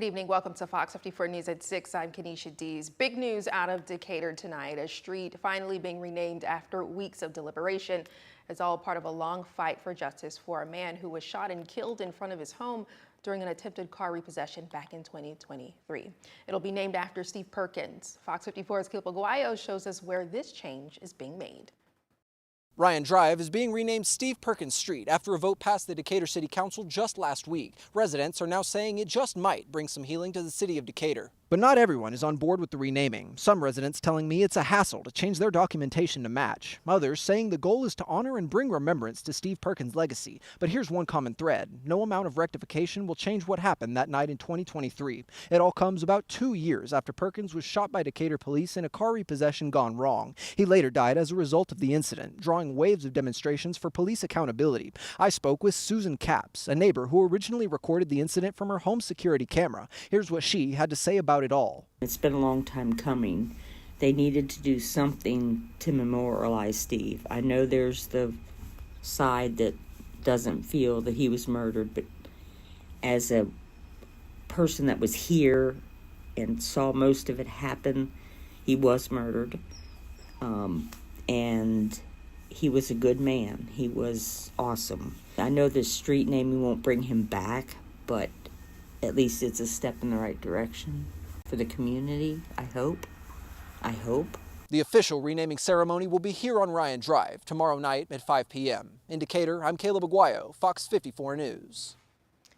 Good evening. Welcome to Fox 54 News at 6. I'm Kenesha Dees. Big news out of Decatur tonight. A street finally being renamed after weeks of deliberation. It's all part of a long fight for justice for a man who was shot and killed in front of his home during an attempted car repossession back in 2023. It'll be named after Steve Perkins. Fox 54's Caleb Aguayo shows us where this change is being made. Ryan Drive is being renamed Steve Perkins Street after a vote passed the Decatur City Council just last week. Residents are now saying it just might bring some healing to the city of Decatur. But not everyone is on board with the renaming. Some residents telling me it's a hassle to change their documentation to match. Others saying the goal is to honor and bring remembrance to Steve Perkins' legacy. But here's one common thread. No amount of rectification will change what happened that night in 2023. It all comes about 2 years after Perkins was shot by Decatur police in a car repossession gone wrong. He later died as a result of the incident, drawing waves of demonstrations for police accountability. I spoke with Susan Capps, a neighbor who originally recorded the incident from her home security camera. Here's what she had to say about it all. It's been a long time coming. They needed to do something to memorialize Steve. I know there's the side that doesn't feel that he was murdered, but as a person that was here and saw most of it happen, he was murdered. And he was a good man. He was awesome. I know this street naming won't bring him back, but at least it's a step in the right direction for the community, I hope. The official renaming ceremony will be here on Ryan Drive tomorrow night at 5 p.m. In Decatur, I'm Caleb Aguayo, Fox 54 News.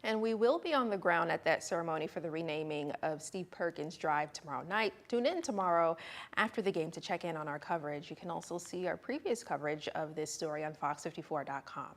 And we will be on the ground at that ceremony for the renaming of Steve Perkins Drive tomorrow night. Tune in tomorrow after the game to check in on our coverage. You can also see our previous coverage of this story on fox54.com.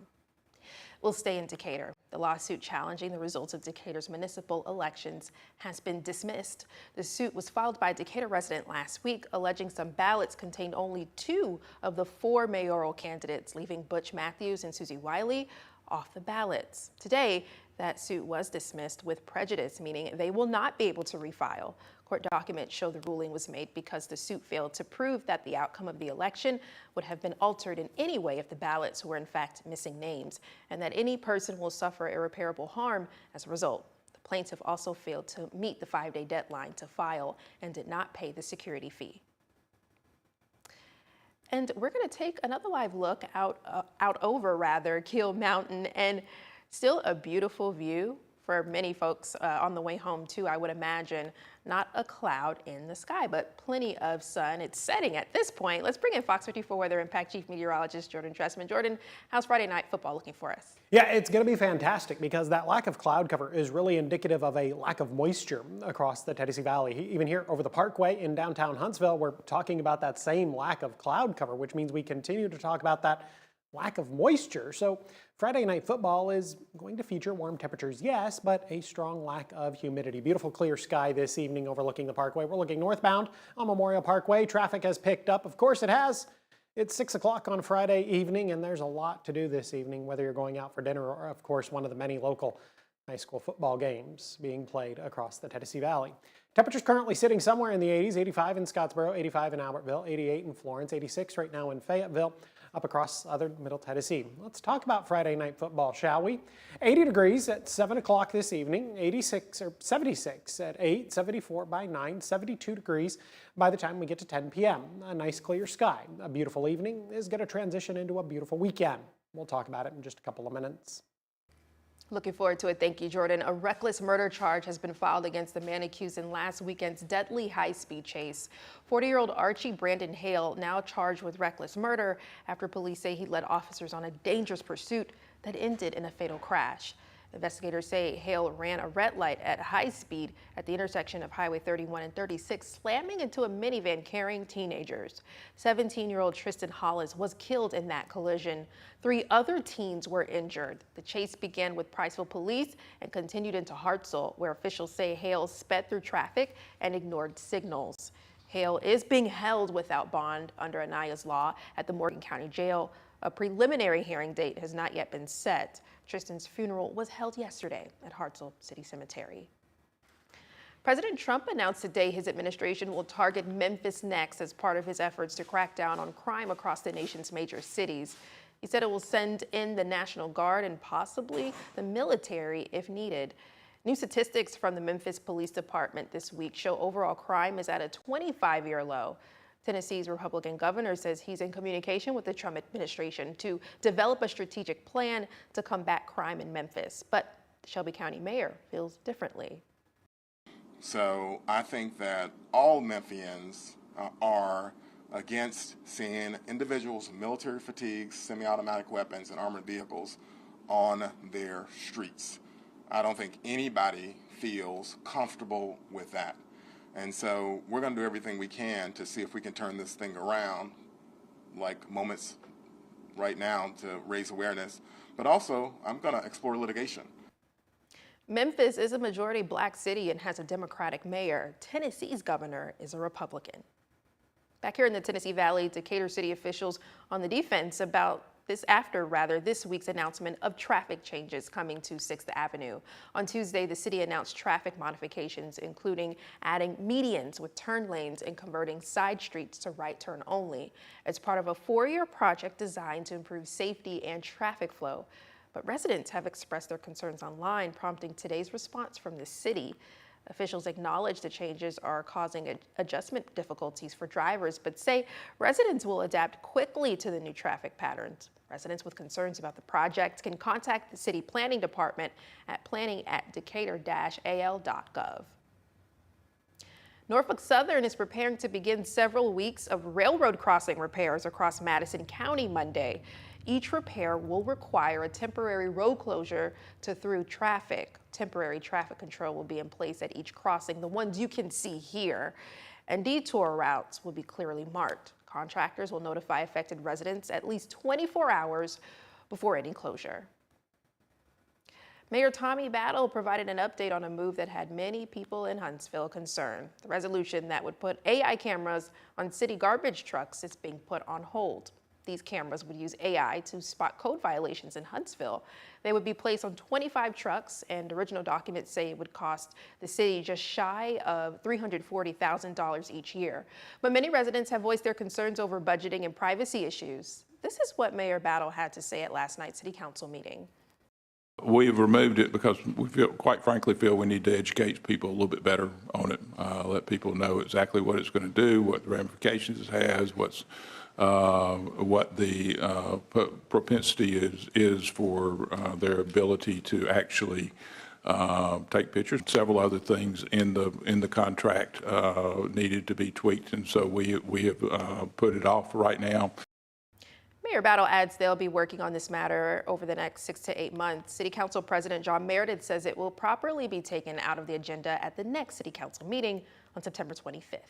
We'll stay in Decatur. The lawsuit challenging the results of Decatur's municipal elections has been dismissed. The suit was filed by a Decatur resident last week, alleging some ballots contained only 2 of the 4 mayoral candidates, leaving Butch Matthews and Susie Wiley off the ballots. Today, that suit was dismissed with prejudice, meaning they will not be able to refile. Court documents show the ruling was made because the suit failed to prove that the outcome of the election would have been altered in any way if the ballots were in fact missing names, and that any person will suffer irreparable harm as a result. The plaintiff also failed to meet the 5-day deadline to file and did not pay the security fee. And we're going to take another live look out over Keel Mountain, and still a beautiful view for many folks on the way home too, I would imagine. Not a cloud in the sky, but plenty of sun. It's setting at this point. Let's bring in Fox 54 Weather Impact Chief Meteorologist Jordan Tressman. Jordan, how's Friday night football looking for us? Yeah, it's going to be fantastic because that lack of cloud cover is really indicative of a lack of moisture across the Tennessee Valley. Even here over the Parkway in downtown Huntsville, we're talking about that same lack of cloud cover, which means we continue to talk about that lack of moisture. So Friday night football is going to feature warm temperatures, yes, but a strong lack of humidity. Beautiful clear sky this evening overlooking the Parkway. We're looking northbound on Memorial Parkway. Traffic has picked up. Of course it has. It's 6 o'clock on Friday evening, and there's a lot to do this evening, whether you're going out for dinner or, of course, one of the many local high school football games being played across the Tennessee Valley. Temperatures currently sitting somewhere in the 80s, 85 in Scottsboro, 85 in Albertville, 88 in Florence, 86 right now in Fayetteville, up across southern Middle Tennessee. Let's talk about Friday night football, shall we? 80 degrees at 7 o'clock this evening, 76 at 8, 74 by 9, 72 degrees by the time we get to 10 p.m. A nice clear sky. A beautiful evening is going to transition into a beautiful weekend. We'll talk about it in just a couple of minutes. Looking forward to it. Thank you, Jordan. A reckless murder charge has been filed against the man accused in last weekend's deadly high-speed chase. 40-year-old Archie Brandon Hale now charged with reckless murder after police say he led officers on a dangerous pursuit that ended in a fatal crash. Investigators say Hale ran a red light at high speed at the intersection of Highway 31 and 36, slamming into a minivan carrying teenagers. 17-year-old Tristan Hollis was killed in that collision. 3 other teens were injured. The chase began with Priceville police and continued into Hartselle, where officials say Hale sped through traffic and ignored signals. Hale is being held without bond under Anaya's law at the Morgan County Jail. A preliminary hearing date has not yet been set. Tristan's funeral was held yesterday at Hartselle City Cemetery. President Trump announced today his administration will target Memphis next as part of his efforts to crack down on crime across the nation's major cities. He said it will send in the National Guard and possibly the military if needed. New statistics from the Memphis Police Department this week show overall crime is at a 25-year low. Tennessee's Republican governor says he's in communication with the Trump administration to develop a strategic plan to combat crime in Memphis. But the Shelby County mayor feels differently. So I think that all Memphians are against seeing individuals with military fatigues, semi-automatic weapons, and armored vehicles on their streets. I don't think anybody feels comfortable with that. And so we're going to do everything we can to see if we can turn this thing around, like moments right now, to raise awareness. But also, I'm going to explore litigation. Memphis is a majority black city and has a Democratic mayor. Tennessee's governor is a Republican. Back here in the Tennessee Valley, Decatur city officials on the defense after this week's announcement of traffic changes coming to 6th Avenue. On Tuesday, the city announced traffic modifications, including adding medians with turn lanes and converting side streets to right turn only. It's part of a 4-year project designed to improve safety and traffic flow. But residents have expressed their concerns online, prompting today's response from the city. Officials acknowledge the changes are causing adjustment difficulties for drivers, but say residents will adapt quickly to the new traffic patterns. Residents with concerns about the project can contact the city planning department at planning@decatur-al.gov. Norfolk Southern is preparing to begin several weeks of railroad crossing repairs across Madison County Monday. Each repair will require a temporary road closure to through traffic. Temporary traffic control will be in place at each crossing, the ones you can see here, and detour routes will be clearly marked. Contractors will notify affected residents at least 24 hours before any closure. Mayor Tommy Battle provided an update on a move that had many people in Huntsville concerned. The resolution that would put AI cameras on city garbage trucks is being put on hold. These cameras would use AI to spot code violations in Huntsville. They would be placed on 25 trucks, and original documents say it would cost the city just shy of $340,000 each year. But many residents have voiced their concerns over budgeting and privacy issues. This is what Mayor Battle had to say at last night's city council meeting. We've removed it because we quite frankly feel we need to educate people a little bit better on it, let people know exactly what it's going to do, what the ramifications it has, what the propensity is for their ability to actually take pictures. Several other things in the contract needed to be tweaked, and so we have put it off right now. Mayor Battle adds they'll be working on this matter over the next 6 to 8 months. City Council President John Meredith says it will properly be taken out of the agenda at the next City Council meeting on September 25th.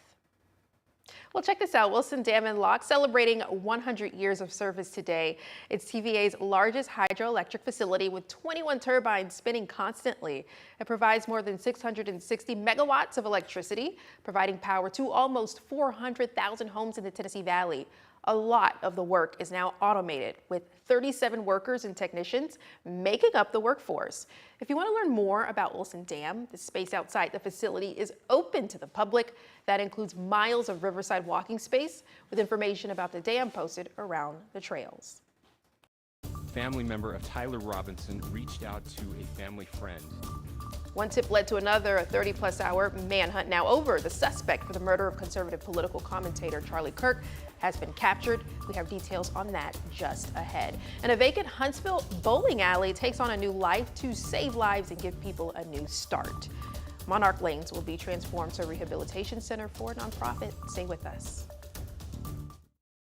Well, check this out. Wilson Dam and Lock celebrating 100 years of service today. It's TVA's largest hydroelectric facility with 21 turbines spinning constantly. It provides more than 660 megawatts of electricity, providing power to almost 400,000 homes in the Tennessee Valley. A lot of the work is now automated, with 37 workers and technicians making up the workforce. If you want to learn more about Wilson Dam, the space outside the facility is open to the public. That includes miles of riverside walking space with information about the dam posted around the trails. Family member of Tyler Robinson reached out to a family friend. One tip led to another, a 30-plus hour manhunt now over. The suspect for the murder of conservative political commentator Charlie Kirk has been captured. We have details on that just ahead. And a vacant Huntsville bowling alley takes on a new life to save lives and give people a new start. Monarch Lanes will be transformed to a rehabilitation center for a nonprofit. Stay with us.